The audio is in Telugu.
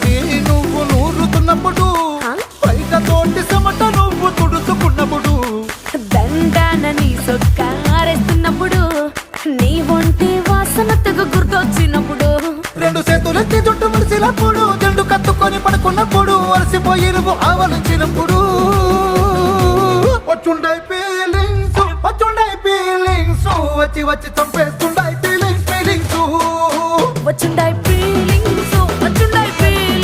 తోటి నువ్వు నూరుతున్నప్పుడు, బయట తోటి చెమట నువ్వు తుడుచుకున్నప్పుడు, దండాన నీ సొక్క ఆరేస్తున్నప్పుడు, నీ ఒంటి వాసన తెగ గుర్తొచ్చినప్పుడు, రెండు చేతులెత్తి జుట్టు ముడిచినప్పుడు, జెండు కత్తుకొని పడుకున్నప్పుడు, అలసిపోయి నువ్వు ఆవలించినప్పుడు, వచ్చుండై ఫీలింగ్స్ వచ్చి వచ్చి చంపేస్తు